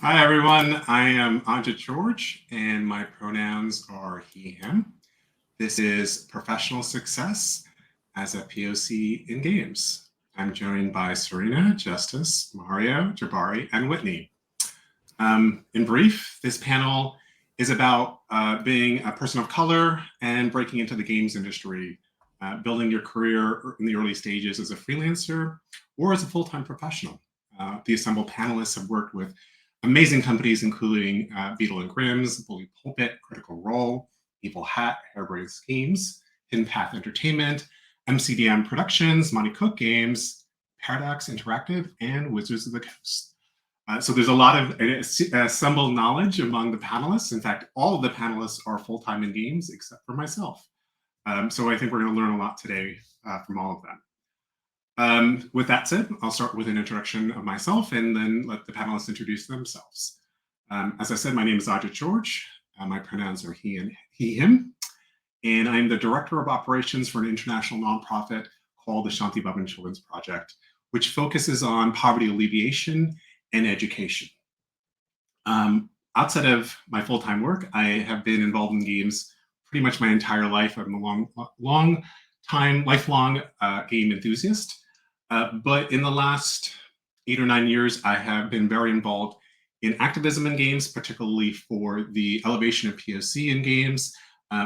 Hi, everyone. I am Ajit George, and my pronouns are he, him. This is Professional Success as a PoC in Games. I'm joined by Serena, Justice, Mario, Jabari, and Whitney. In brief, this panel is about being a person of color and breaking into the games industry, building your career in the early stages as a freelancer or as a full-time professional. The assembled panelists have worked with amazing companies, including Beadle Grimm's, Bully Pulpit, Critical Role, Evil Hat, Harebrained Schemes, Hidden Path Entertainment, MCDM Productions, Monte Cook Games, Paradox Interactive, and Wizards of the Coast. So there's a lot of assembled knowledge among the panelists. In fact, all of the panelists are full-time in games except for myself. So I think we're going to learn a lot today from all of them. With that said, I'll start with an introduction of myself and then let the panelists introduce themselves. As I said, my name is Ajit George. My pronouns are he, him. And I'm the Director of Operations for an international nonprofit called the Shanti Bhavan Children's Project, which focuses on poverty alleviation and education. Outside of my full-time work, I have been involved in games pretty much my entire life. I'm a lifelong game enthusiast. But in the last 8 or 9 years, I have been very involved in activism in games, particularly for the elevation of PoC in games,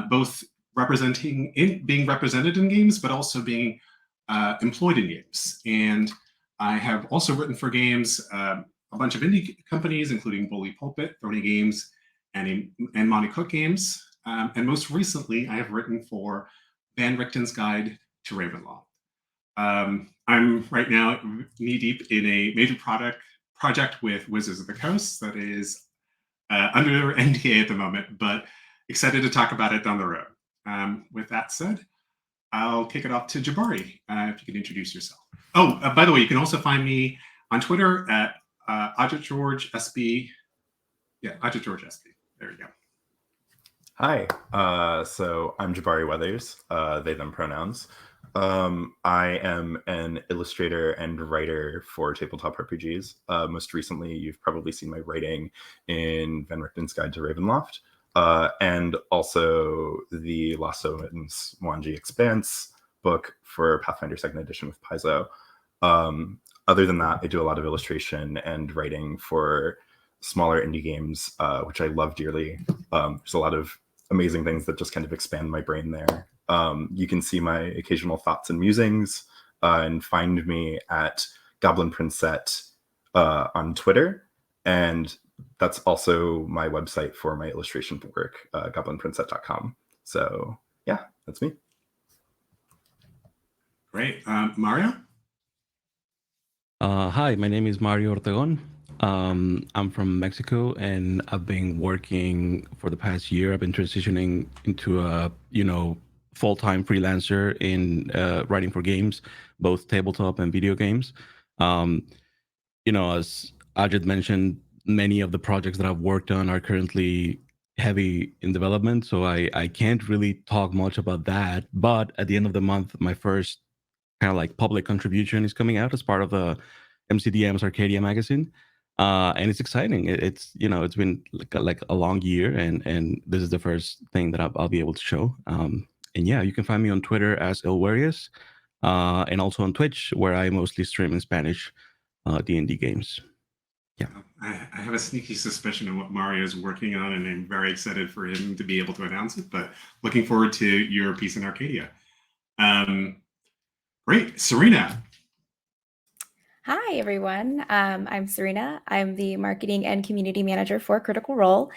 both being represented in games, but also being employed in games. And I have also written for games, a bunch of indie companies, including Bully Pulpit, Thorny Games, and Monte Cook Games. And most recently, I have written for Van Richten's Guide to Ravenloft. I'm right now knee-deep in a major project with Wizards of the Coast that is under NDA at the moment, but excited to talk about it down the road. With that said, I'll kick it off to Jabari, if you can introduce yourself. Oh, by the way, you can also find me on Twitter at Ajit George SB. Yeah, Ajit George SB. There you go. Hi, so I'm Jabari Weathers, they, them pronouns. I am an illustrator and writer for tabletop RPGs. Most recently, you've probably seen my writing in Van Richten's Guide to Ravenloft, and also the Lost Omens Wanji Expanse book for Pathfinder 2nd Edition with Paizo. Other than that, I do a lot of illustration and writing for smaller indie games, which I love dearly. There's a lot of amazing things that just kind of expand my brain there. You can see my occasional thoughts and musings and find me at Goblin Princet on Twitter. And that's also my website for my illustration work, goblinprincet.com. So yeah, that's me. Great. Mario? Hi, my name is Mario Ortegon. I'm from Mexico, and I've been working for the past year. I've been transitioning into a, full-time freelancer in writing for games, both tabletop and video games. As Ajit mentioned, many of the projects that I've worked on are currently heavy in development, so I can't really talk much about that. But at the end of the month, my first kind of like public contribution is coming out as part of the MCDM's Arcadia magazine. And it's exciting. It's been like a long year, and this is the first thing that I'll be able to show. And yeah, you can find me on Twitter as Elwarius, and also on Twitch, where I mostly stream in Spanish D&D games. Yeah, I have a sneaky suspicion of what Mario is working on, and I'm very excited for him to be able to announce it. But looking forward to your piece in Arcadia. Great, Serena. Hi, everyone. I'm Serena. I'm the marketing and community manager for Critical Role.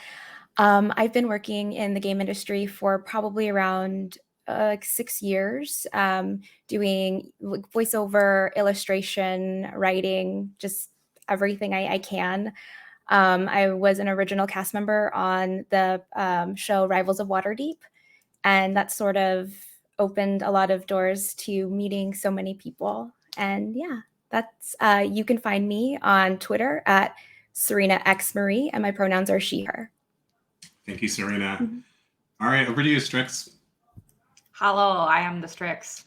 I've been working in the game industry for probably around 6 years, doing voiceover, illustration, writing, just everything I can. I was an original cast member on the show Rivals of Waterdeep, and that sort of opened a lot of doors to meeting so many people. And yeah. That's you can find me on Twitter at Serena X Marie, and my pronouns are she, her. Thank you, Serena. All right, over to you, Strix. Hello, I am the Strix.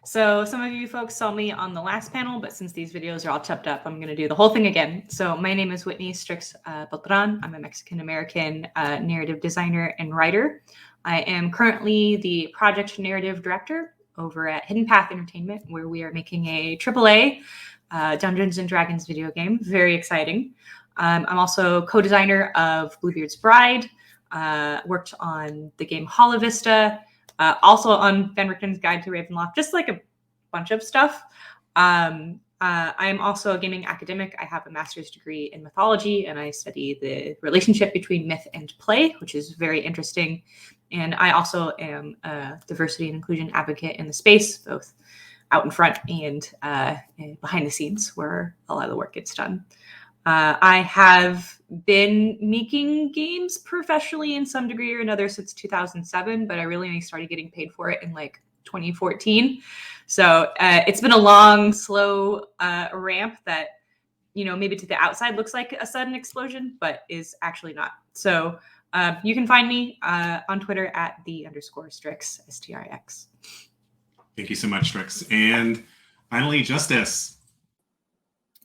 So some of you folks saw me on the last panel, but since these videos are all chopped up, I'm going to do the whole thing again. So my name is Whitney Strix Beltran. I'm a Mexican-American narrative designer and writer. I am currently the project narrative director over at Hidden Path Entertainment, where we are making a AAA Dungeons and Dragons video game. Very exciting. I'm also co-designer of Bluebeard's Bride, worked on the game Hollow Vista, also on Van Richten's Guide to Ravenloft, just like a bunch of stuff. I am also a gaming academic. I have a master's degree in mythology, and I study the relationship between myth and play, which is very interesting. And I also am a diversity and inclusion advocate in the space, both out in front and behind the scenes, where a lot of the work gets done. I have been making games professionally in some degree or another since 2007, but I really only started getting paid for it in like 2014. So it's been a long, slow ramp that, you know, maybe to the outside looks like a sudden explosion, but is actually not. So you can find me on Twitter at @the_Strix, STRX. Thank you so much, Strix. And finally, Justice.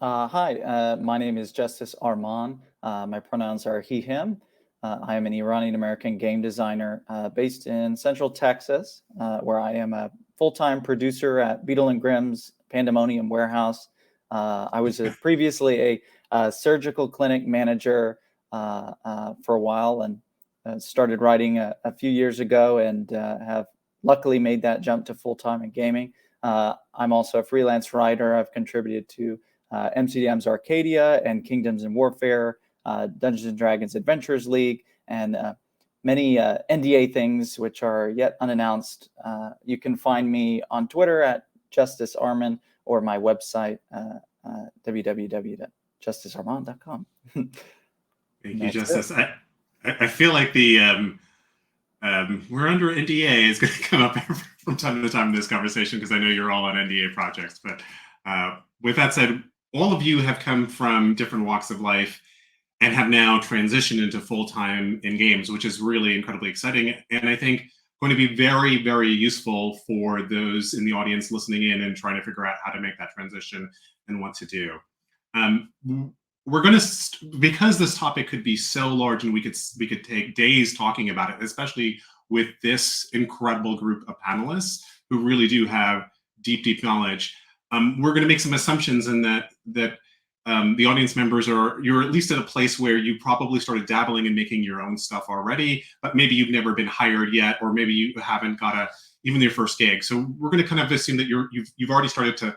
Hi, my name is Justice Armen. My pronouns are he, him. I am an Iranian-American game designer based in Central Texas, where I am a full-time producer at Beadle Grimm's Pandemonium Warehouse. I was previously a surgical clinic manager for a while, and started writing a few years ago, and have luckily made that jump to full-time in gaming. I'm also a freelance writer. I've contributed to MCDM's Arcadia and Kingdoms and Warfare, Dungeons and Dragons Adventures League, and many NDA things which are yet unannounced. You can find me on Twitter at Justice Armen, or my website, www.justicearmen.com. Thank you, Justice. I feel like the we're under NDA is going to come up from time to time in this conversation, because I know you're all on NDA projects. But with that said, all of you have come from different walks of life and have now transitioned into full-time in games, which is really incredibly exciting. And I think going to be very, very useful for those in the audience listening in and trying to figure out how to make that transition and what to do. We're going to, because this topic could be so large and we could take days talking about it, especially with this incredible group of panelists who really do have deep, deep knowledge. We're going to make some assumptions in that the audience members you're at least at a place where you probably started dabbling in making your own stuff already, but maybe you've never been hired yet, or maybe you haven't got even your first gig. So we're going to kind of assume that you've already started to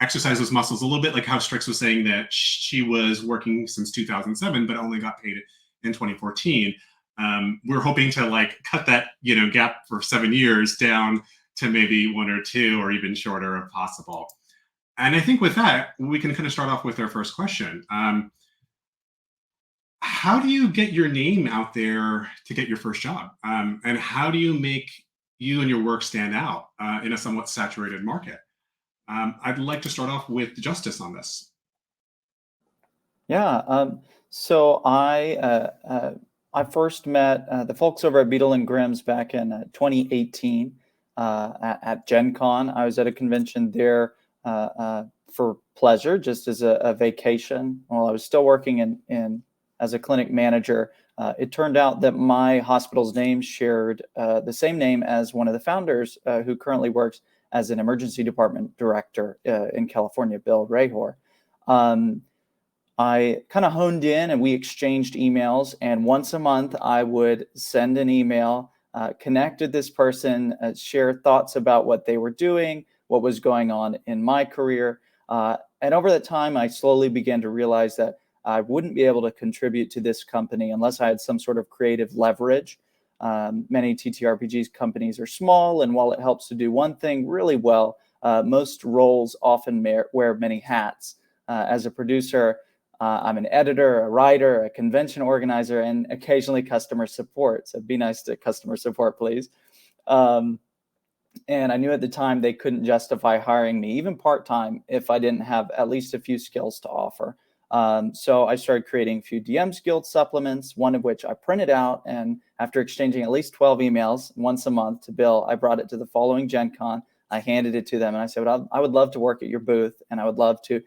exercise those muscles a little bit, like how Strix was saying that she was working since 2007, but only got paid in 2014. We're hoping to like cut that gap for 7 years down to maybe 1 or 2, or even shorter if possible. And I think with that, we can kind of start off with our first question. How do you get your name out there to get your first job? And how do you make you and your work stand out in a somewhat saturated market? I'd like to start off with Justice on this. Yeah, so I first met the folks over at Beadle Grimm's back in 2018 at Gen Con. I was at a convention there for pleasure, just as a vacation, while I was still working in as a clinic manager. It turned out that my hospital's name shared the same name as one of the founders who currently works as an emergency department director in California, Bill Rahor. I kind of honed in and we exchanged emails, and once a month I would send an email, connect with this person, share thoughts about what they were doing, what was going on in my career. And over that time, I slowly began to realize that I wouldn't be able to contribute to this company unless I had some sort of creative leverage. Many TTRPGs companies are small, and while it helps to do one thing really well, most roles often wear many hats. As a producer, I'm an editor, a writer, a convention organizer, and occasionally customer support. So be nice to customer support, please. And I knew at the time they couldn't justify hiring me, even part-time, if I didn't have at least a few skills to offer. So I started creating a few DM's Guild supplements, one of which I printed out. And after exchanging at least 12 emails once a month to Bill, I brought it to the following Gen Con. I handed it to them and I said, well, I would love to work at your booth, and I would love to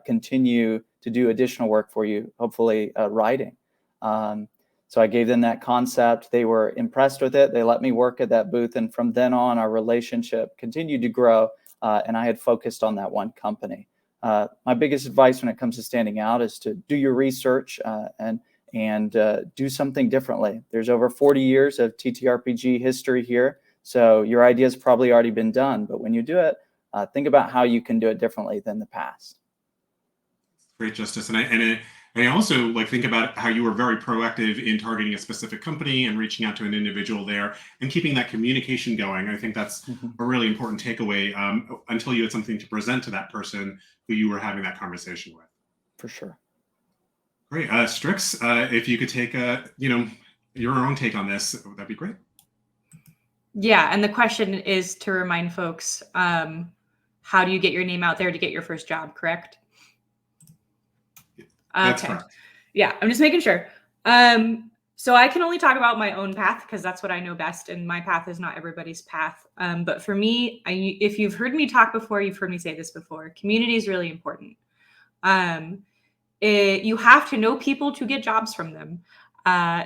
continue to do additional work for you, hopefully writing. So I gave them that concept. They were impressed with it. They let me work at that booth. And from then on, our relationship continued to grow. And I had focused on that one company. My biggest advice when it comes to standing out is to do your research and do something differently. There's over 40 years of TTRPG history here. So your idea's probably already been done. But when you do it, think about how you can do it differently than the past. Great, Justice. And I also like think about how you were very proactive in targeting a specific company and reaching out to an individual there and keeping that communication going. I think that's a really important takeaway until you had something to present to that person who you were having that conversation with. For sure. Great. Strix, if you could take your own take on this, that'd be great. Yeah, and the question is to remind folks, how do you get your name out there to get your first job, correct? That's okay. correct. Yeah, I'm just making sure. So I can only talk about my own path because that's what I know best, and my path is not everybody's path. But for me, if you've heard me talk before, you've heard me say this before, community is really important. You have to know people to get jobs from them,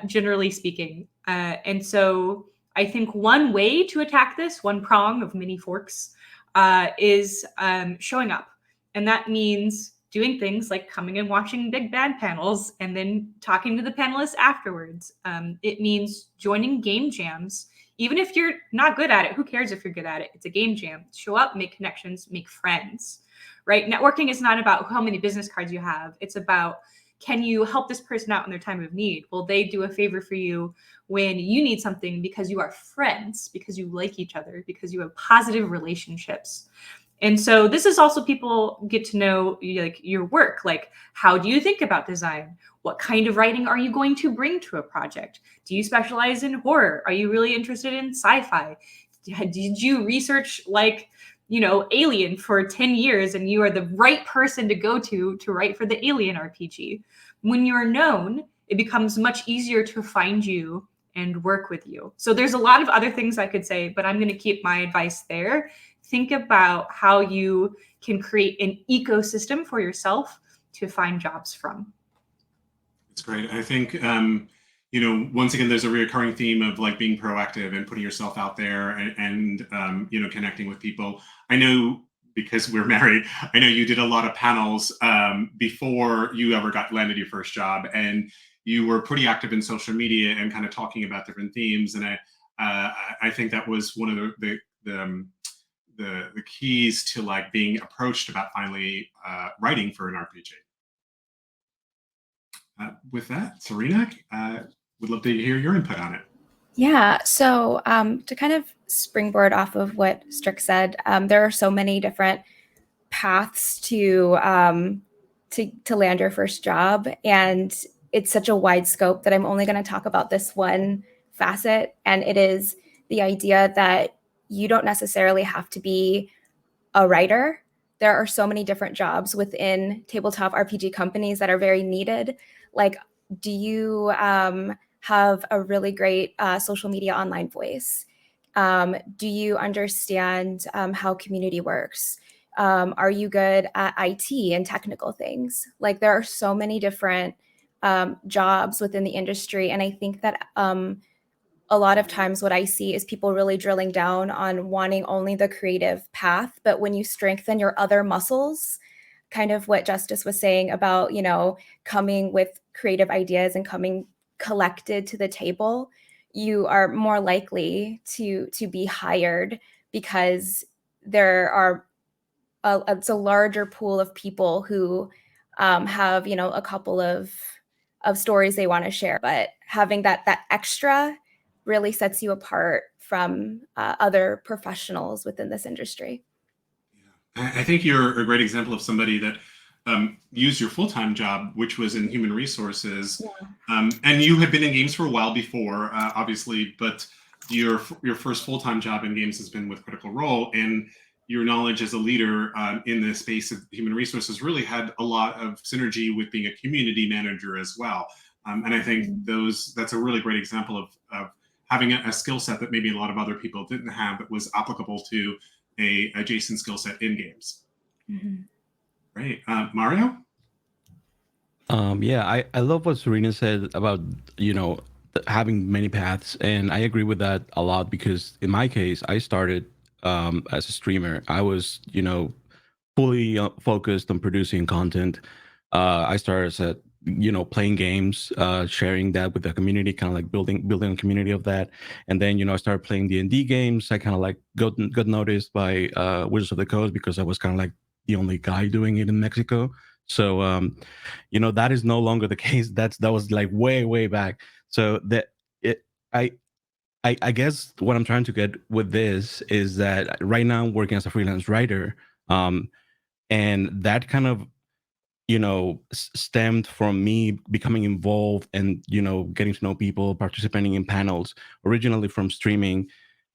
generally speaking. And so I think one way to attack this, one prong of many forks, is showing up. And that means doing things like coming and watching big bad panels and then talking to the panelists afterwards. It means joining game jams. Even if you're not good at it, who cares if you're good at it? It's a game jam. Show up, make connections, make friends, right? Networking is not about how many business cards you have. It's about, can you help this person out in their time of need? Will they do a favor for you when you need something because you are friends, because you like each other, because you have positive relationships? And so this is also people get to know like your work, like how do you think about design? What kind of writing are you going to bring to a project? Do you specialize in horror? Are you really interested in sci-fi? Did you research like, Alien for 10 years and you are the right person to go to write for the Alien RPG? When you're known, it becomes much easier to find you and work with you. So there's a lot of other things I could say, but I'm going to keep my advice there. Think about how you can create an ecosystem for yourself to find jobs from. It's great. I think, once again, there's a recurring theme of like being proactive and putting yourself out there and connecting with people. I know because we're married, I know you did a lot of panels before you ever landed your first job, and you were pretty active in social media and kind of talking about different themes. And I think that was one of the keys to like being approached about finally writing for an RPG. With that, Serena, would love to hear your input on it. Yeah, so to kind of springboard off of what Strix said, there are so many different paths to land your first job, and it's such a wide scope that I'm only going to talk about this one facet, and it is the idea that you don't necessarily have to be a writer. There are so many different jobs within tabletop RPG companies that are very needed. Like, do you have a really great social media online voice? Do you understand how community works? Are you good at IT and technical things? Like, there are so many different jobs within the industry. And I think that a lot of times what I see is people really drilling down on wanting only the creative path. But when you strengthen your other muscles, kind of what Justice was saying about, coming with creative ideas and coming collected to the table, you are more likely to be hired because there are it's a larger pool of people who have, a couple of stories they want to share. But having that extra really sets you apart from other professionals within this industry. Yeah. I think you're a great example of somebody that used your full-time job, which was in human resources. Yeah. And you had been in games for a while before, obviously, but your first full-time job in games has been with Critical Role, and your knowledge as a leader in the space of human resources really had a lot of synergy with being a community manager as well. And I think that's a really great example of having a skill set that maybe a lot of other people didn't have that was applicable to a adjacent skill set in games. Mhm. Great. Mario? Yeah, I love what Serena said about, having many paths. And I agree with that a lot because in my case, I started as a streamer. I was, fully focused on producing content. I started as playing games, sharing that with the community, kind of like building a community of that. And then, I started playing D&D games. I kind of like got noticed by Wizards of the Coast because I was kind of like the only guy doing it in Mexico. So, that is no longer the case. That was like way back. So that it, I guess what I'm trying to get with this is that right now I'm working as a freelance writer, and that kind of stemmed from me becoming involved and getting to know people, participating in panels, originally from streaming.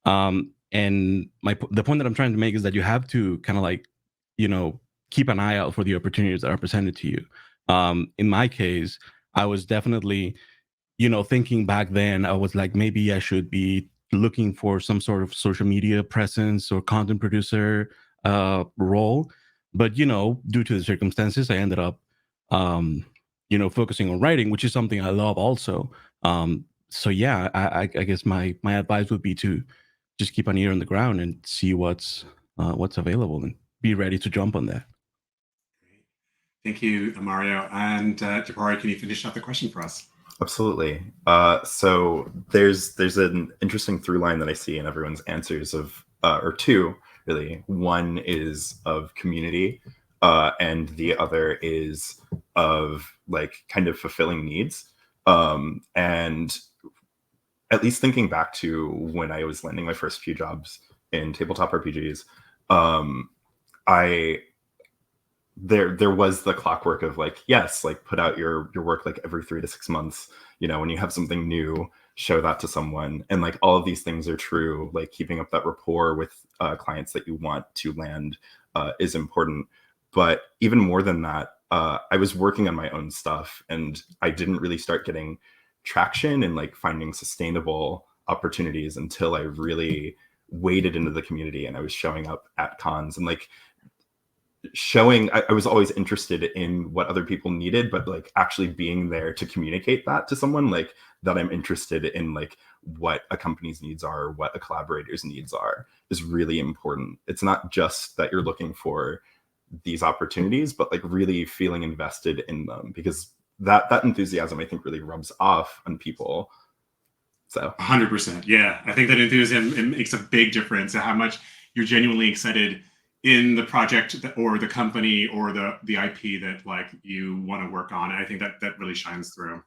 And the point that I'm trying to make is that you have to kind of like keep an eye out for the opportunities that are presented to you. In my case, I was definitely thinking back then, I was like, maybe I should be looking for some sort of social media presence or content producer role. But, due to the circumstances, I ended up, focusing on writing, which is something I love also. So yeah, I guess my advice would be to just keep an ear on the ground and see what's available and be ready to jump on that. Great. Thank you, Mario. And Jabari, can you finish up the question for us? Absolutely. So there's an interesting through line that I see in everyone's answers of, or two, really. One is of community, and the other is of like kind of fulfilling needs. And at least thinking back to when I was landing my first few jobs in tabletop RPGs, there was the clockwork of like, yes, like put out your work like every 3 to 6 months, when you have something new, show that to someone. And like all of these things are true, like keeping up that rapport with clients that you want to land is important. But even more than that, I was working on my own stuff and I didn't really start getting traction and like finding sustainable opportunities until I really waded into the community and I was showing up at cons and like I was always interested in what other people needed, but like actually being there to communicate that to someone, like that I'm interested in like what a company's needs are, what a collaborator's needs are, is really important. It's not just that you're looking for these opportunities, but like really feeling invested in them, because that enthusiasm I think really rubs off on people. So 100%. Yeah. I think that enthusiasm, it makes a big difference to how much you're genuinely excited in the project or the company or the IP that like you want to work on. And I think that really shines through.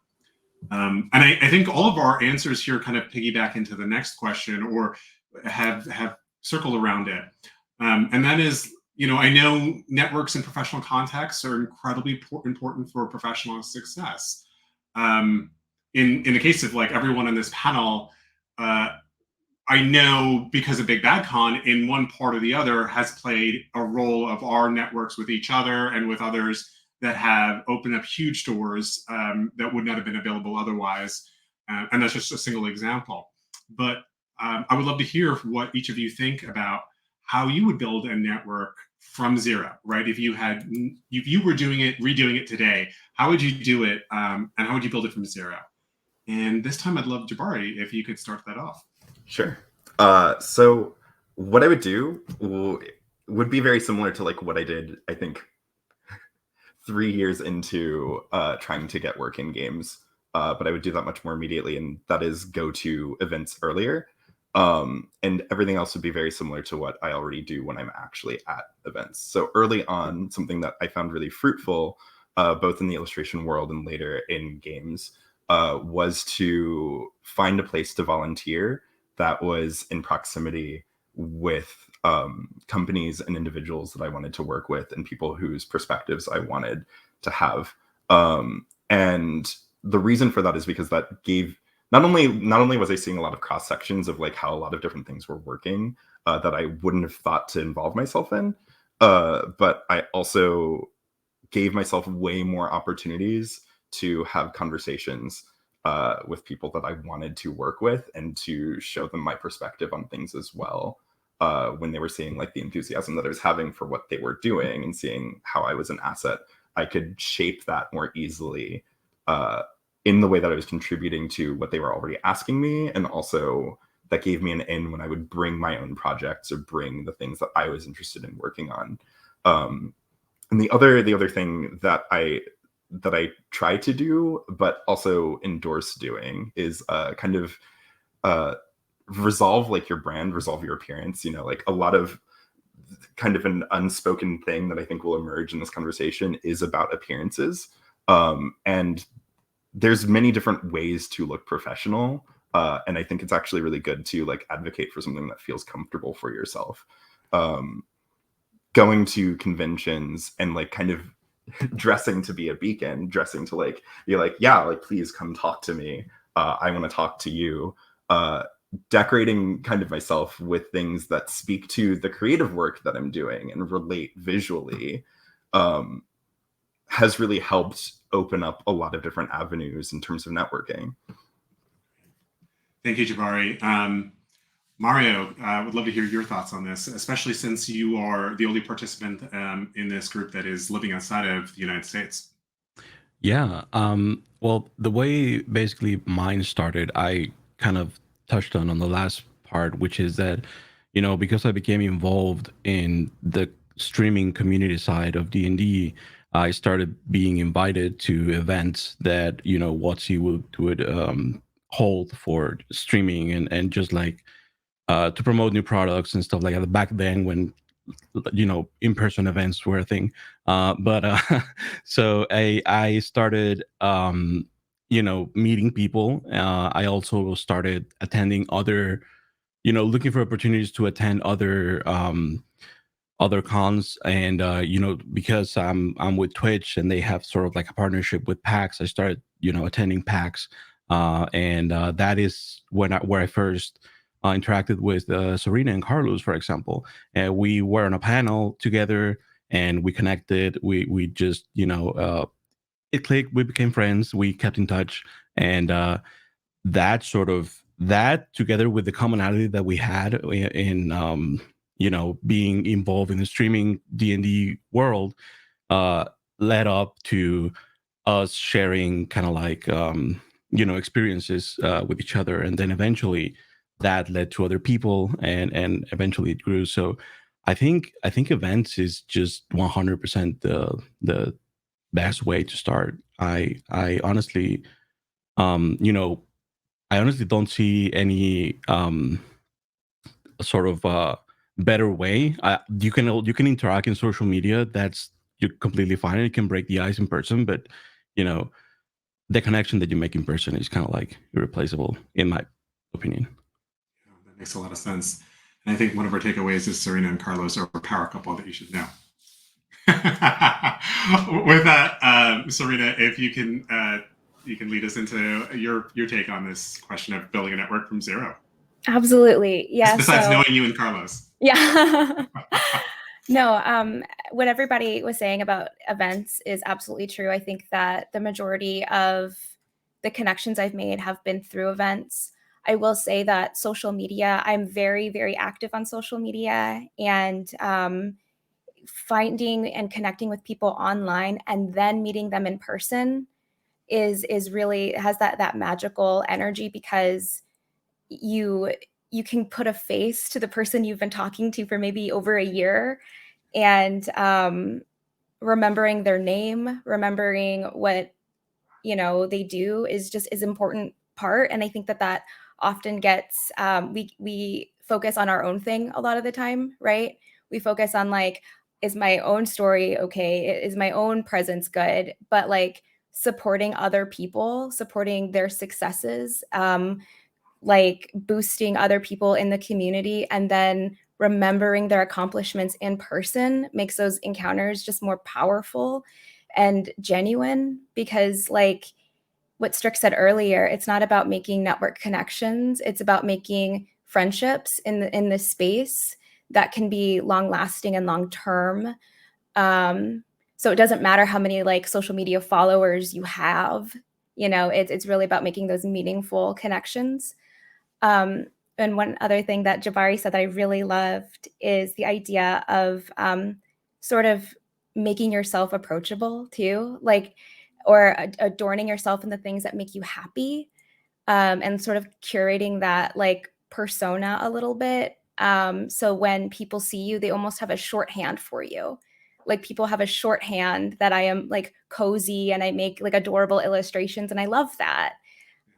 And I think all of our answers here kind of piggyback into the next question or have circled around it. And that is, I know networks and professional contacts are incredibly important for professional success. In the case of like everyone on this panel, I know because of Big Bad Con, in one part or the other, has played a role of our networks with each other and with others that have opened up huge doors that would not have been available otherwise. And that's just a single example. But I would love to hear what each of you think about how you would build a network from zero, right? If you were redoing it today, how would you do it? And how would you build it from zero? And this time I'd love Jabari, if you could start that off. Sure. So what I would do would be very similar to like what I did, I think, 3 years into trying to get work in games. But I would do that much more immediately, and that is go to events earlier. And everything else would be very similar to what I already do when I'm actually at events. So early on, something that I found really fruitful, both in the illustration world and later in games, was to find a place to volunteer that was in proximity with companies and individuals that I wanted to work with and people whose perspectives I wanted to have. And the reason for that is because that gave, not only was I seeing a lot of cross sections of like how a lot of different things were working that I wouldn't have thought to involve myself in, but I also gave myself way more opportunities to have conversations with people that I wanted to work with and to show them my perspective on things as well. when they were seeing like the enthusiasm that I was having for what they were doing and seeing how I was an asset, I could shape that more easily in the way that I was contributing to what they were already asking me. And also that gave me an in when I would bring my own projects or bring the things that I was interested in working on. And the other thing that I try to do, but also endorse doing, is kind of resolve like your brand, resolve your appearance. You know, like a lot of kind of an unspoken thing that I think will emerge in this conversation is about appearances. And there's many different ways to look professional. And I think it's actually really good to like advocate for something that feels comfortable for yourself. Going to conventions and like kind of dressing to be a beacon, dressing to like be like, yeah, like please come talk to me. I want to talk to you. Decorating kind of myself with things that speak to the creative work that I'm doing and relate visually has really helped open up a lot of different avenues in terms of networking. Thank you, Jabari. Mario, I would love to hear your thoughts on this, especially since you are the only participant in this group that is living outside of the United States. Yeah. Well, the way basically mine started, I kind of touched on the last part, which is that, you know, because I became involved in the streaming community side of D&D, I started being invited to events that, you know, WotC would hold for streaming and just like to promote new products and stuff like that. Back then, when you know in-person events were a thing, so I started you know meeting people. I also started attending other, you know, looking for opportunities to attend other cons, and you know, because I'm with Twitch and they have sort of like a partnership with PAX, I started, you know, attending PAX, and that is where I first interacted with Serena and Carlos, for example. And we were on a panel together and we connected. We just, you know, it clicked. We became friends. We kept in touch, and that together with the commonality that we had in you know, being involved in the streaming D&D world, led up to us sharing kind of like you know, experiences with each other, and then eventually that led to other people, and eventually it grew. So I think events is just 100% the best way to start. I honestly you know, I honestly don't see any sort of better way. You can interact in social media. That's, you're completely fine. You can break the ice in person, but you know, the connection that you make in person is kind of like irreplaceable, in my opinion. Yeah, that makes a lot of sense. And I think one of our takeaways is Serena and Carlos are a power couple that you should know. With that, Serena, if you can lead us into your take on this question of building a network from zero. Absolutely. Yeah. Besides knowing you and Carlos. Yeah. No, what everybody was saying about events is absolutely true. I think that the majority of the connections I've made have been through events. I will say that social media, I'm very, very active on social media, and finding and connecting with people online and then meeting them in person is really has that magical energy, because you can put a face to the person you've been talking to for maybe over a year, and remembering their name, remembering what, you know, they do is important part. And I think that often gets we focus on our own thing a lot of the time, right? We focus on like, is my own story okay? Is my own presence good? But like supporting other people, supporting their successes, like boosting other people in the community, and then remembering their accomplishments in person makes those encounters just more powerful and genuine. Because like what Strick said earlier, it's not about making network connections, it's about making friendships in this space that can be long lasting and long term. So it doesn't matter how many like social media followers you have, you know, it's really about making those meaningful connections. one other thing that Jabari said that I really loved is the idea of sort of making yourself approachable too, like, or adorning yourself in the things that make you happy, and sort of curating that like persona a little bit. So when people see you, they almost have a shorthand for you. Like people have a shorthand that I am like cozy and I make like adorable illustrations, and I love that.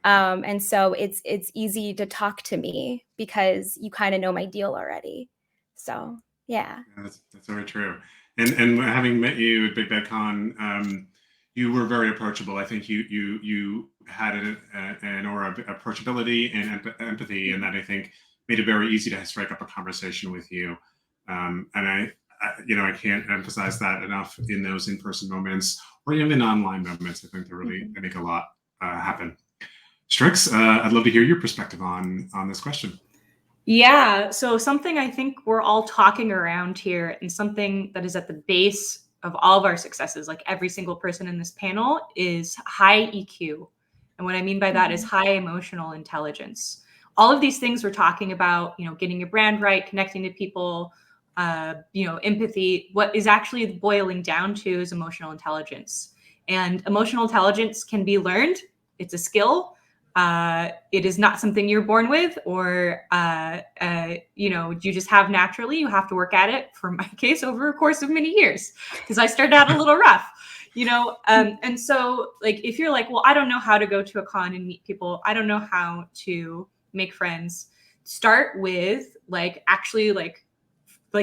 And so it's easy to talk to me because you kind of know my deal already. So yeah. That's very true. And having met you at Big Bad Con, you were very approachable. I think you had an aura of approachability and empathy, and that I think made it very easy to strike up a conversation with you. And I can't emphasize that enough in those in-person moments or even in online moments. I think they make a lot happen. Strix, I'd love to hear your perspective on this question. Yeah, so something I think we're all talking around here, and something that is at the base of all of our successes, like every single person in this panel, is high EQ. And what I mean by that is high emotional intelligence. All of these things we're talking about, getting your brand right, connecting to people, empathy, what is actually boiling down to is emotional intelligence. And emotional intelligence can be learned. It's a skill. It is not something you're born with, or you just have naturally. You have to work at it, for my case, over a course of many years, because I started out a little rough, and so like if you're like, well, I don't know how to go to a con and meet people, I don't know how to make friends, start with actually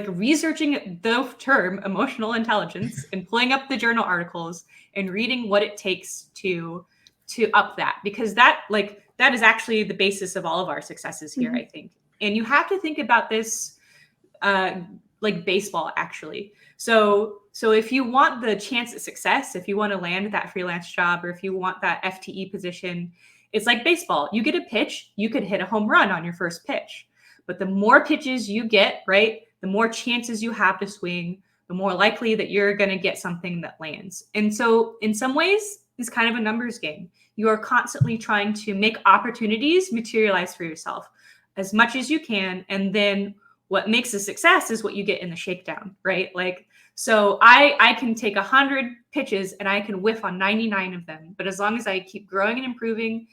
researching the term emotional intelligence and pulling up the journal articles and reading what it takes to up that, because that is actually the basis of all of our successes here, I think. And you have to think about this like baseball, actually. So if you want the chance at success, if you want to land that freelance job, or if you want that FTE position, it's like baseball. You get a pitch, you could hit a home run on your first pitch. But the more pitches you get, right, the more chances you have to swing, the more likely that you're going to get something that lands. And so in some ways, it's kind of a numbers game. You are constantly trying to make opportunities materialize for yourself as much as you can. And then what makes a success is what you get in the shakedown, right? So I can take 100 pitches and I can whiff on 99 of them. But as long as I keep growing and improving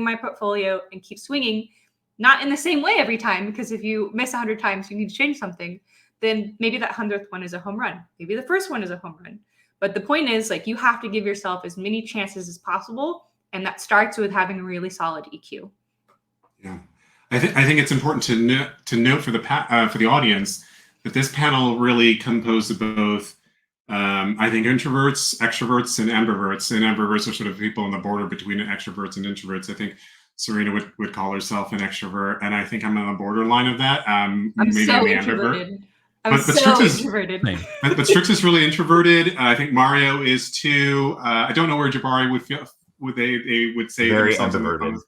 my portfolio and keep swinging, not in the same way every time, because if you miss 100 times, you need to change something, then maybe that 100th one is a home run. Maybe the first one is a home run. But the point is, you have to give yourself as many chances as possible. And that starts with having a really solid EQ. Yeah, I think it's important to note for the audience that this panel really composed of both, I think, introverts, extroverts, and ambiverts. And ambiverts are sort of people on the border between extroverts and introverts. I think Serena would call herself an extrovert, and I think I'm on the borderline of that. I'm so introverted. But Strix is really introverted. I think Mario is too. I don't know where Jabari they would say very themselves introverted.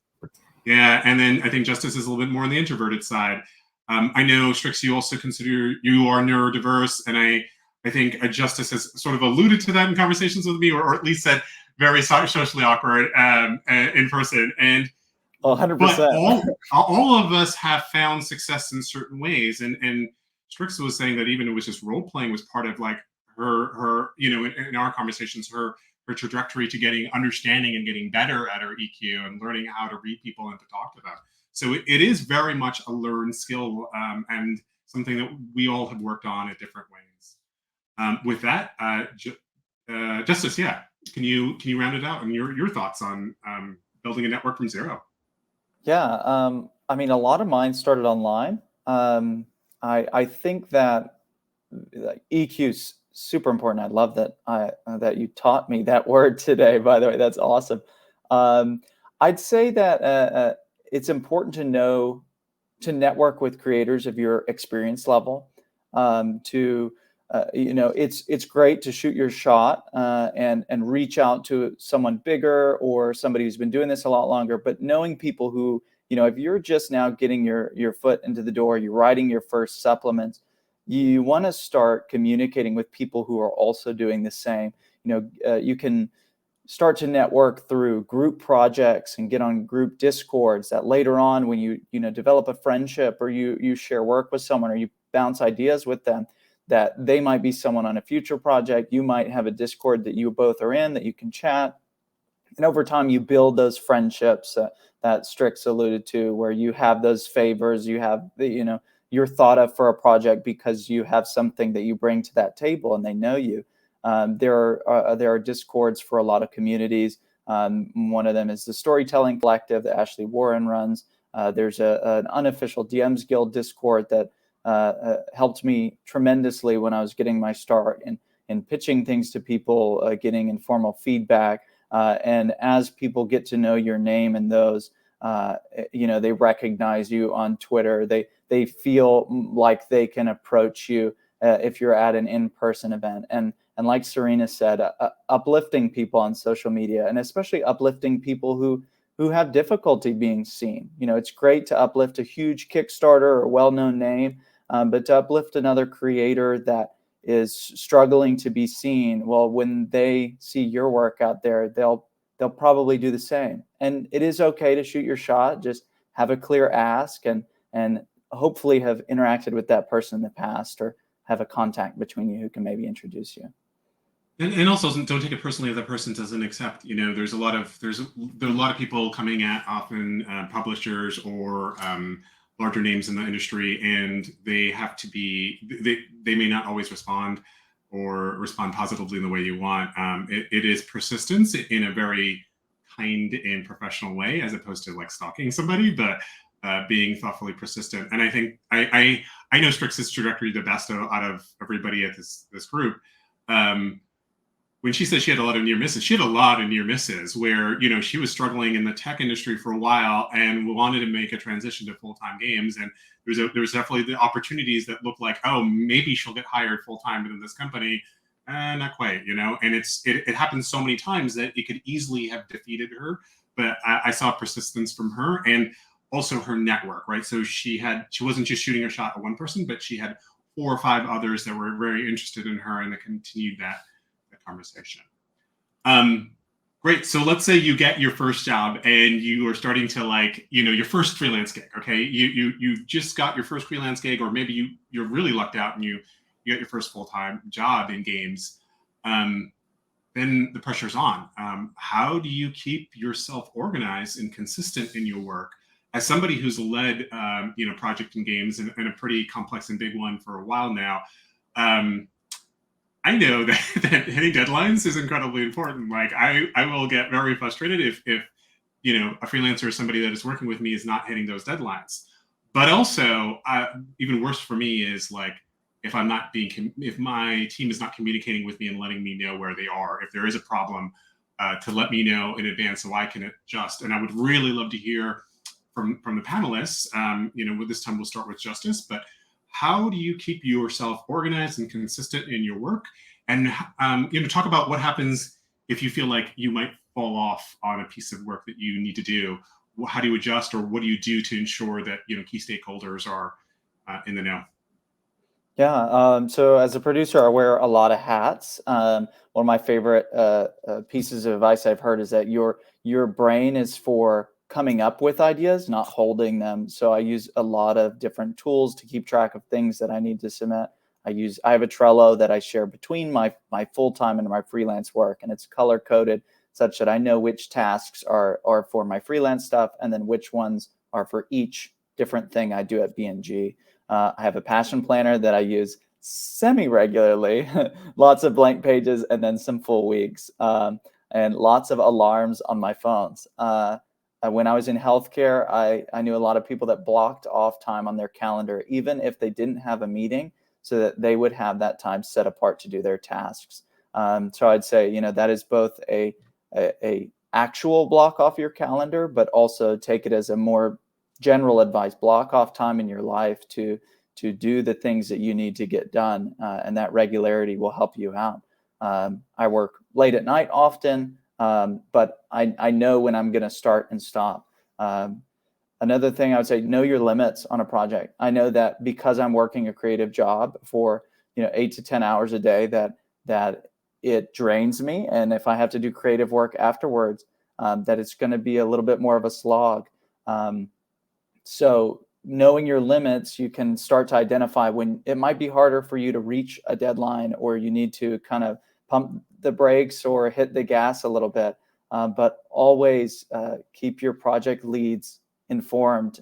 Yeah, and then I think Justice is a little bit more on the introverted side. I know, Strix, you also consider you are neurodiverse, and I think Justice has sort of alluded to that in conversations with me, or at least said very socially awkward in person. And 100%. But all of us have found success in certain ways, and Strix was saying that even it was just role playing was part of her in our conversations, her trajectory to getting understanding and getting better at her EQ and learning how to read people and to talk to them. So it is very much a learned skill, and something that we all have worked on in different ways. With that, Justice, yeah, can you round it out and your thoughts on building a network from zero? Yeah, I mean, a lot of mine started online. I think that EQ is super important. I love that that you taught me that word today, by the way. That's awesome. I'd say that it's important to network with creators of your experience level. It's great to shoot your shot and reach out to someone bigger or somebody who's been doing this a lot longer. But knowing people who, if you're just now getting your foot into the door, you're writing your first supplements, you want to start communicating with people who are also doing the same. You can start to network through group projects and get on group discords that later on when you develop a friendship or you share work with someone or you bounce ideas with them, that they might be someone on a future project. You might have a Discord that you both are in that you can chat. And over time, you build those friendships that Strix alluded to, where you have those favors, you have you're thought of for a project because you have something that you bring to that table and they know you. There are Discords for a lot of communities. One of them is the Storytelling Collective that Ashley Warren runs. There's an unofficial DMs Guild Discord that helped me tremendously when I was getting my start in pitching things to people, getting informal feedback. And as people get to know your name and those, they recognize you on Twitter. They feel like they can approach you if you're at an in-person event. And like Serena said, uplifting people on social media, and especially uplifting people who have difficulty being seen. It's great to uplift a huge Kickstarter or well-known name, but to uplift another creator that is struggling to be seen, well, when they see your work out there, they'll probably do the same. And it is okay to shoot your shot. Just have a clear ask and hopefully have interacted with that person in the past or have a contact between you who can maybe introduce you. And also don't take it personally if that person doesn't accept. There's a lot of people coming at often publishers or larger names in the industry, and they have to be, they may not always respond or respond positively in the way you want. It is persistence in a very kind and professional way, as opposed to like stalking somebody, but being thoughtfully persistent. And I think I know Strix's trajectory the best out of everybody at this group. When she said she had a lot of near misses, she had a lot of near misses where, she was struggling in the tech industry for a while and wanted to make a transition to full-time games. And there was definitely the opportunities that looked like, oh, maybe she'll get hired full-time within this company. Not quite, and it happens so many times that it could easily have defeated her. But I saw persistence from her and also her network, right? So she wasn't just shooting her shot at one person, but she had 4 or 5 others that were very interested in her and that continued that conversation. Great. So let's say you get your first job and you are starting to your first freelance gig. Okay. You just got your first freelance gig, or maybe you're really lucked out and you get your first full-time job in games. Then the pressure's on. How do you keep yourself organized and consistent in your work? As somebody who's led, project in games and a pretty complex and big one for a while now, I know that hitting deadlines is incredibly important. Like I will get very frustrated if a freelancer or somebody that is working with me is not hitting those deadlines. But also, even worse for me is like if my team is not communicating with me and letting me know where they are, if there is a problem, to let me know in advance so I can adjust. And I would really love to hear from the panelists. This time we'll start with Justice, but how do you keep yourself organized and consistent in your work? And talk about what happens if you feel like you might fall off on a piece of work that you need to do. How do you adjust, or what do you do to ensure that key stakeholders are in the know? Yeah. So as a producer, I wear a lot of hats. One of my favorite pieces of advice I've heard is that your brain is for coming up with ideas, not holding them. So I use a lot of different tools to keep track of things that I need to submit. I have a Trello that I share between my full-time and my freelance work, and it's color-coded such that I know which tasks are for my freelance stuff and then which ones are for each different thing I do at B&G. I have a passion planner that I use semi-regularly, lots of blank pages and then some full weeks, and lots of alarms on my phones. When I was in healthcare, I knew a lot of people that blocked off time on their calendar, even if they didn't have a meeting, so that they would have that time set apart to do their tasks. So I'd say, that is both a actual block off your calendar, but also take it as a more general advice. Block off time in your life to do the things that you need to get done, and that regularity will help you out. I work late at night often. But I know when I'm going to start and stop. Another thing I would say, know your limits on a project. I know that because I'm working a creative job for 8 to 10 hours a day, that it drains me. And if I have to do creative work afterwards, that it's going to be a little bit more of a slog. So knowing your limits, you can start to identify when it might be harder for you to reach a deadline, or you need to kind of pump the brakes or hit the gas a little bit. But always keep your project leads informed.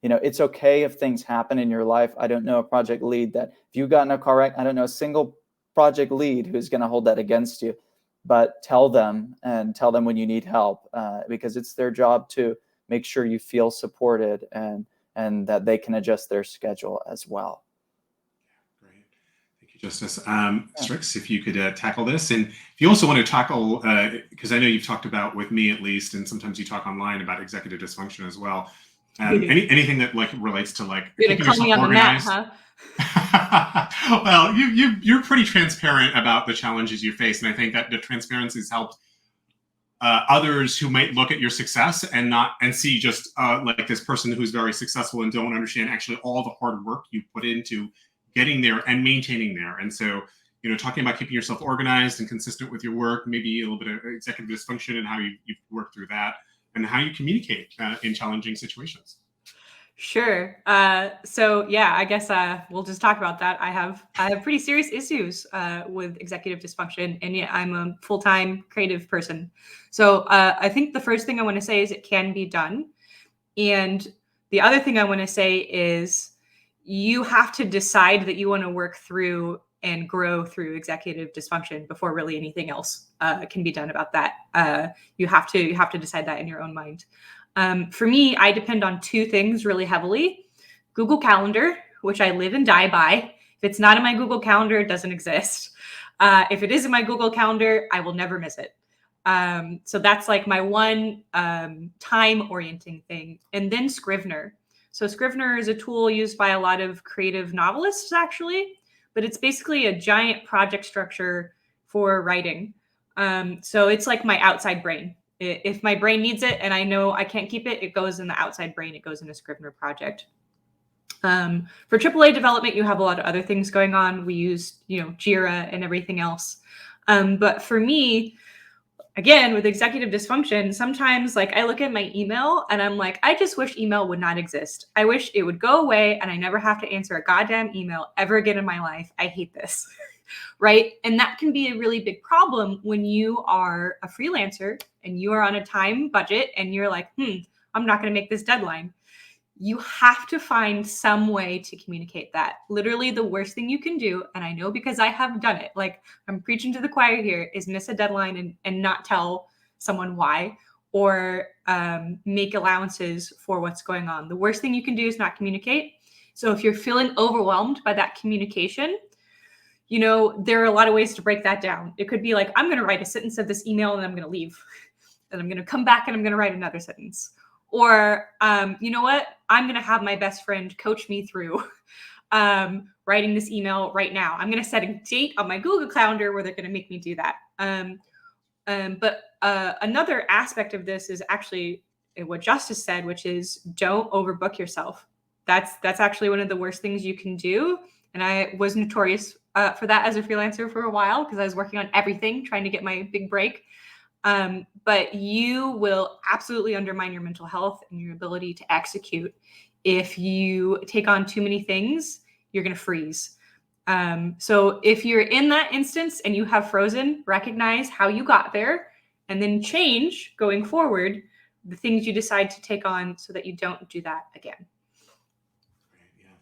It's okay if things happen in your life. I don't know a project lead that if you got in a car wreck, I don't know a single project lead who's going to hold that against you. But tell them when you need help, because it's their job to make sure you feel supported and that they can adjust their schedule as well. Great. Thank you, Justice. Strix, if you could tackle this. And if you also want to tackle, because I know you've talked about, with me at least, and sometimes you talk online about executive dysfunction as well. Anything that relates to keeping yourself organized. Well, you're pretty transparent about the challenges you face, and I think that the transparency has helped others who might look at your success and see just this person who's very successful and don't understand actually all the hard work you put into getting there and maintaining there. And so, talking about keeping yourself organized and consistent with your work, maybe a little bit of executive dysfunction and how you work through that, and how you communicate in challenging situations. Sure. So yeah, I guess we'll just talk about that. I have pretty serious issues with executive dysfunction, and yet I'm a full-time creative person. So I think the first thing I want to say is it can be done. And the other thing I want to say is you have to decide that you want to work through and grow through executive dysfunction before really anything else can be done about that. You have to decide that in your own mind. For me, I depend on two things really heavily. Google Calendar, which I live and die by. If it's not in my Google Calendar, it doesn't exist. If it is in my Google Calendar, I will never miss it. So that's my one time orienting thing. And then Scrivener. So Scrivener is a tool used by a lot of creative novelists, actually, but it's basically a giant project structure for writing. So it's like my outside brain. If my brain needs it and I know I can't keep it, it goes in the outside brain. It goes in a Scrivener project. For AAA development, you have a lot of other things going on. We use, Jira and everything else. But for me, again, with executive dysfunction, sometimes I look at my email and I'm like, I just wish email would not exist. I wish it would go away and I never have to answer a goddamn email ever again in my life. I hate this. Right? And that can be a really big problem when you are a freelancer and you are on a time budget and you're like, I'm not going to make this deadline. You have to find some way to communicate that. Literally the worst thing you can do, and I know because I have done it, I'm preaching to the choir here, is miss a deadline and not tell someone why, or make allowances for what's going on. The worst thing you can do is not communicate. So if you're feeling overwhelmed by that communication, there are a lot of ways to break that down. It could be I'm going to write a sentence of this email and I'm going to leave. And I'm going to come back and I'm going to write another sentence. Or, you know what? I'm going to have my best friend coach me through writing this email right now. I'm going to set a date on my Google Calendar where they're going to make me do that. But another aspect of this is actually what Justice said, which is don't overbook yourself. That's actually one of the worst things you can do. And I was notorious for that as a freelancer for a while because I was working on everything, trying to get my big break. But you will absolutely undermine your mental health and your ability to execute. If you take on too many things, you're going to freeze. So if you're in that instance and you have frozen, recognize how you got there and then change going forward the things you decide to take on so that you don't do that again.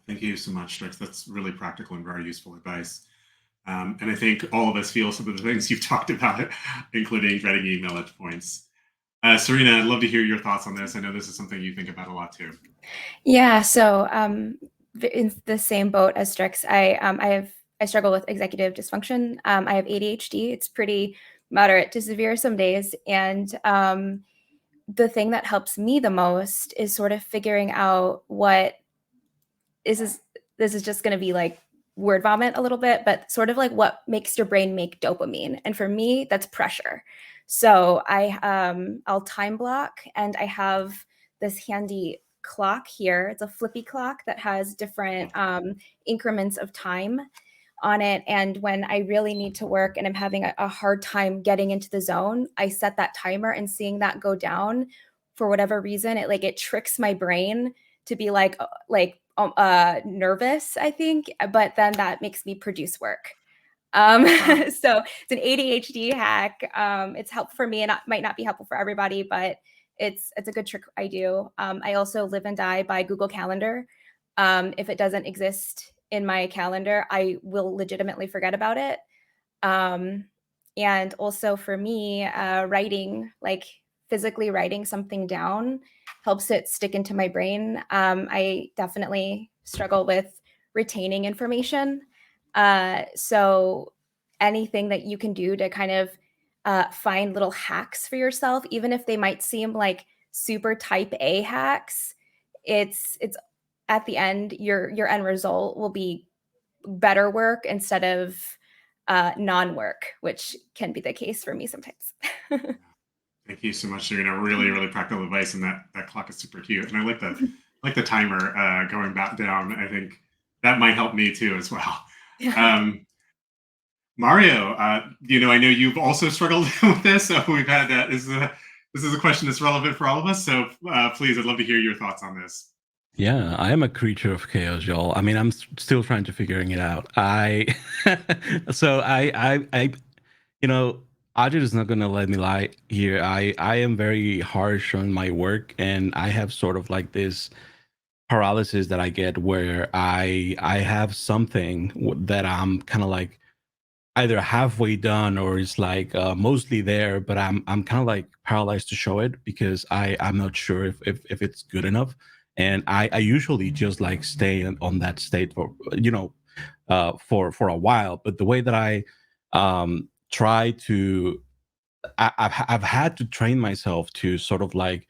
Thank you so much, Strix. That's really practical and very useful advice. And I think all of us feel some of the things you've talked about, including dreading email at points. Serena, I'd love to hear your thoughts on this. I know this is something you think about a lot too. Yeah, so in the same boat as Strix, I struggle with executive dysfunction. I have ADHD. It's pretty moderate to severe some days. And the thing that helps me the most is sort of figuring out what this is just going to be word vomit a little bit, but sort of what makes your brain make dopamine. And for me, that's pressure. So I'll time block, and I have this handy clock here. It's a flippy clock that has different increments of time. on it. And when I really need to work and I'm having a hard time getting into the zone, I set that timer, and seeing that go down for whatever reason, it tricks my brain to be nervous, I think, but then that makes me produce work. Wow. So it's an ADHD hack. It's helpful for me, and it might not be helpful for everybody, but it's a good trick I do. I also live and die by Google Calendar. If it doesn't exist in my calendar, I will legitimately forget about it. And also for me, writing, physically writing something down, helps it stick into my brain. I definitely struggle with retaining information. So anything that you can do to kind of find little hacks for yourself, even if they might seem like super type A hacks, it's at the end, your end result will be better work instead of non-work, which can be the case for me sometimes. Thank you so much, Serena. Really, really practical advice, and that clock is super cute. And I like the timer going back down. I think that might help me too as well. Mario, I know you've also struggled with this. So we've had this is a question that's relevant for all of us. So please, I'd love to hear your thoughts on this. Yeah, I am a creature of chaos, y'all. I mean, I'm still trying to figuring it out. Ajit is not gonna let me lie here. I am very harsh on my work, and I have sort of like this paralysis that I get where I have something that I'm kind of like either halfway done or it's like mostly there, but I'm kind of like paralyzed to show it because I'm not sure if it's good enough. And I usually just like stay on that state for for a while. But the way that I try to I've had to train myself to sort of like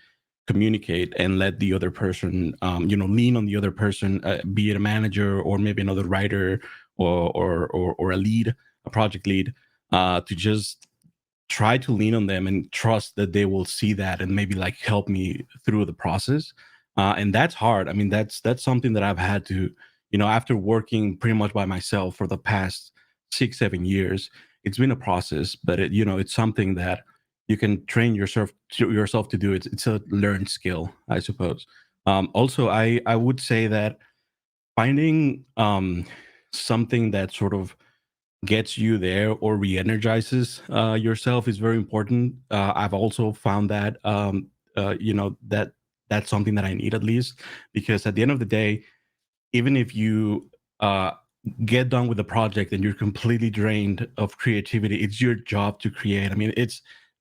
communicate and let the other person lean on the other person, be it a manager or maybe another writer or a lead, a project lead, to just try to lean on them and trust that they will see that and maybe like help me through the process. And that's hard. I mean, that's something that I've had to, after working pretty much by myself for the past 6-7 years, it's been a process, but it's something that you can train yourself to do. It's a learned skill, I suppose. Also, I would say that finding something that sort of gets you there or re-energizes yourself is very important. I've also found that that's something that I need, at least, because at the end of the day, even if you get done with the project and you're completely drained of creativity, it's your job to create. I mean,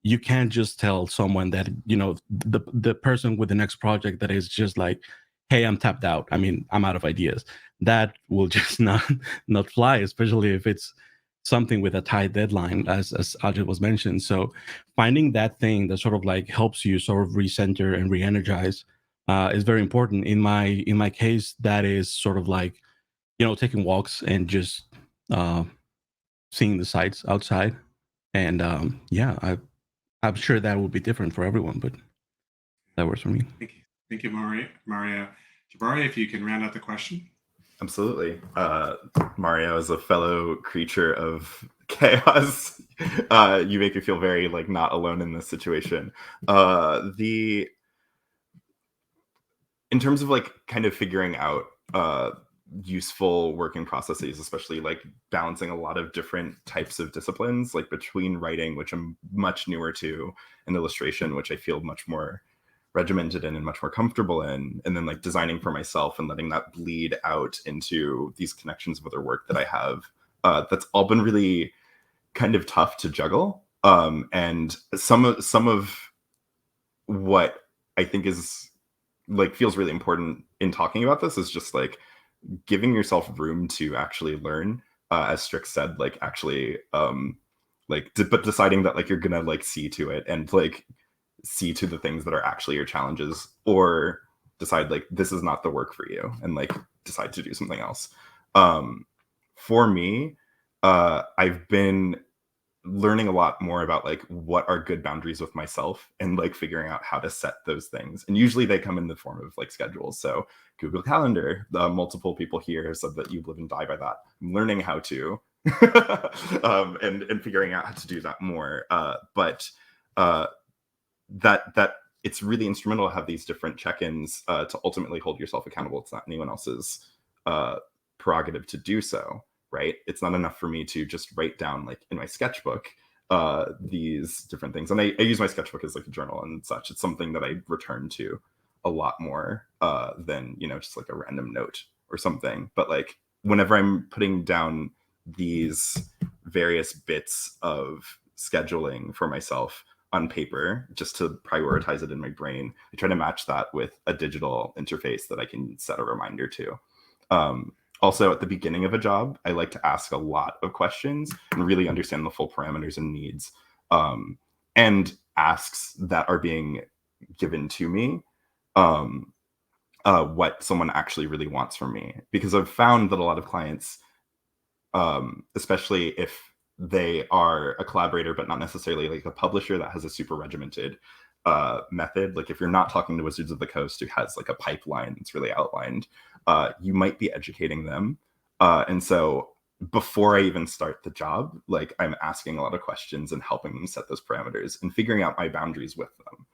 you can't just tell someone that the person with the next project that is just like, hey, I'm tapped out, I mean, I'm out of ideas. That will just not fly, especially if it's something with a tight deadline, as Ajit was mentioned. So finding that thing that sort of like helps you sort of recenter and re-energize is very important. In my case, that is sort of like taking walks and just seeing the sights outside. And I'm sure that will be different for everyone, but that works for me. Thank you, Mario. Jabari, if you can round out the question. Absolutely. Mario, as a fellow creature of chaos, you make me feel very like not alone in this situation. In terms of like kind of figuring out useful working processes, especially like balancing a lot of different types of disciplines, like between writing, which I'm much newer to, and illustration, which I feel much more regimented in and much more comfortable in, and then like designing for myself and letting that bleed out into these connections of other work that I have. That's all been really kind of tough to juggle. And some of what I think is like feels really important in talking about this is just like giving yourself room to actually learn, as Strix said, like actually but deciding that like you're gonna like see to it and like see to the things that are actually your challenges, or decide like this is not the work for you and like decide to do something else. For me, I've been learning a lot more about like what are good boundaries with myself and like figuring out how to set those things. And usually they come in the form of like schedules. So Google Calendar, multiple people here said that you live and die by that. I'm learning how to and figuring out how to do that more. But that it's really instrumental to have these different check-ins to ultimately hold yourself accountable. It's not anyone else's prerogative to do so. Right? It's not enough for me to just write down like in my sketchbook these different things. And I use my sketchbook as like a journal and such. It's something that I return to a lot more than, you know, just like a random note or something. But like whenever I'm putting down these various bits of scheduling for myself on paper, just to prioritize it in my brain, I try to match that with a digital interface that I can set a reminder to. Also, at the beginning of a job, I like to ask a lot of questions and really understand the full parameters and needs and asks that are being given to me, what someone actually really wants from me. Because I've found that a lot of clients, especially if they are a collaborator, but not necessarily like a publisher that has a super regimented method. Like if you're not talking to Wizards of the Coast, who has like a pipeline that's really outlined, you might be educating them. And so before I even start the job, like I'm asking a lot of questions and helping them set those parameters and figuring out my boundaries with them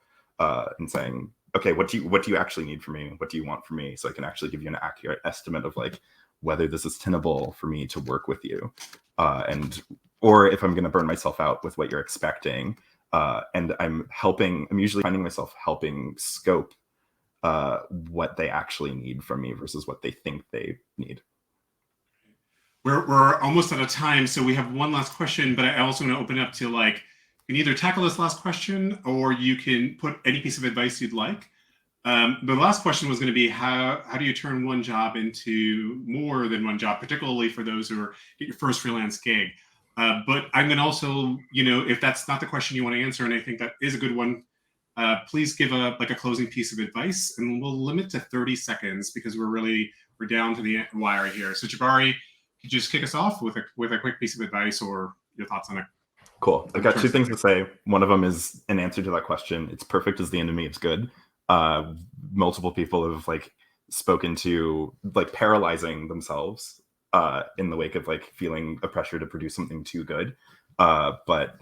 and saying, okay, what do you actually need from me? What do you want from me? So I can actually give you an accurate estimate of like whether this is tenable for me to work with you. Or if I'm going to burn myself out with what you're expecting. And I'm usually finding myself helping scope what they actually need from me versus what they think they need. We're almost out of time, so we have one last question, but I also want to open it up to like, you can either tackle this last question or you can put any piece of advice you'd like. The last question was going to be how do you turn one job into more than one job, particularly for those who are get your first freelance gig. But I'm going to also, you know, if that's not the question you want to answer, and I think that is a good one, please give a closing piece of advice, and we'll limit to 30 seconds because we're down to the wire here. So Jabari, could you just kick us off with a quick piece of advice or your thoughts on it? Cool. I've got two things to say. One of them is an answer to that question. It's perfect as the enemy of good. Multiple people have like spoken to like paralyzing themselves in the wake of like feeling a pressure to produce something too good. But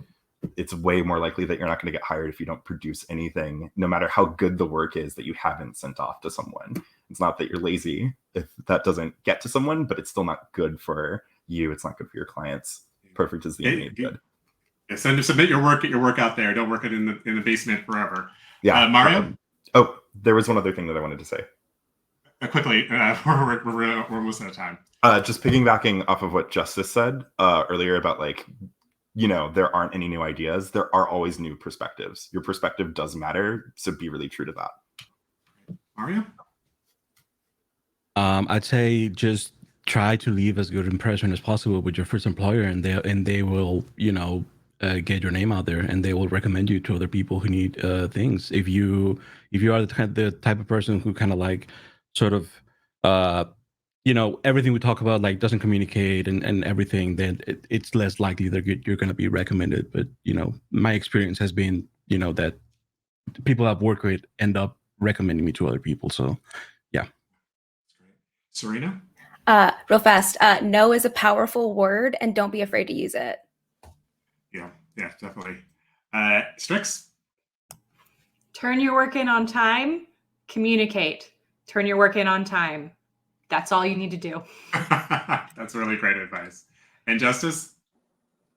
it's way more likely that you're not going to get hired if you don't produce anything, no matter how good the work is that you haven't sent off to someone. It's not that you're lazy if that doesn't get to someone, but it's still not good for you. It's not good for your clients. Perfect as the enemy of good. Yeah, submit your work, get your work out there. Don't work it in the basement forever. Yeah. Mario? There was one other thing that I wanted to say. Quickly, we're almost out of time. Just piggybacking off of what Justice said earlier about like, you know, there aren't any new ideas. There are always new perspectives. Your perspective does matter, so be really true to that. Mario? I'd say just try to leave as good impression as possible with your first employer, and they will, you know, get your name out there, and they will recommend you to other people who need things. If you are the type of person who kind of like sort of you know, everything we talk about like doesn't communicate and everything, then it's less likely that you're going to be recommended. But you know, my experience has been, you know, that people I've worked with end up recommending me to other people. So yeah. Serena? Real fast. No is a powerful word, and don't be afraid to use it. Yeah, definitely. Strix? Turn your work in on time. Communicate. Turn your work in on time. That's all you need to do. That's really great advice. And Justice?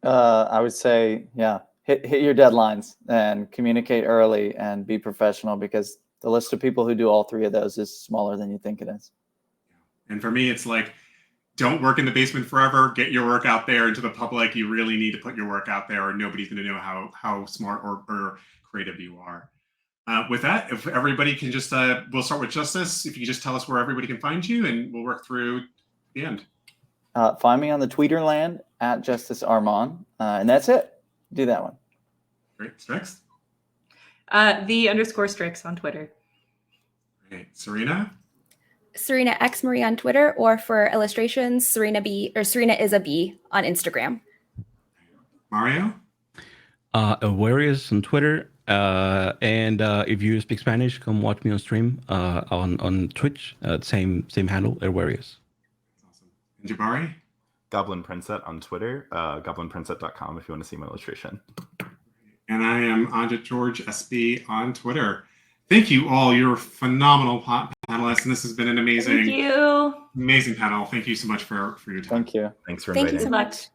I would say, yeah, hit your deadlines and communicate early and be professional, because the list of people who do all three of those is smaller than you think it is. And for me, it's like, don't work in the basement forever. Get your work out there into the public. You really need to put your work out there, or nobody's going to know how smart or creative you are. With that, if everybody can just, we'll start with Justice. If you just tell us where everybody can find you, and we'll work through the end. Find me on the Tweeterland at Justice Armen, and that's it. Do that one. Great. Strix? _Strix on Twitter. Great. Serena? Serena X Marie on Twitter, or for illustrations, Serena is a B on Instagram. Mario? Awarius on Twitter. And if you speak Spanish, come watch me on stream on Twitch. Same handle, Awarius. Awesome. And Jabari? Goblin Princet on Twitter, goblinprincet.com if you want to see my illustration. And I am Ajit George, SB on Twitter. Thank you all. You're phenomenal panelists, and this has been an amazing, Thank you. amazing panel. Thank you so much for your time. Thank you. Thanks for Thank inviting you so me. much.